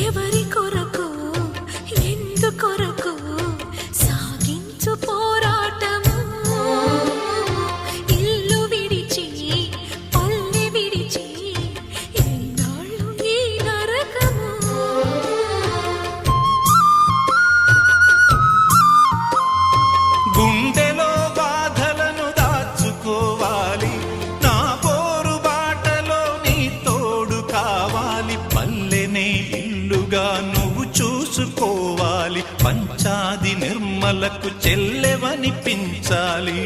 ఎవరి కొరకు ఎందుకొరకు సాగించు పోరాటము ఇల్లు విడిచి పల్లె విడిచి ఎన్నాళ్ళు ఈ నరకము గుండెలో బాధలను దాచుకోవాలి నా పోరు బాటలో నీ తోడు కావాలి పల్లెనే ఇల్లుగా నువ్వు చూసుకోవాలి పంచాది నిర్మలకు చెల్లెవనిపించాలి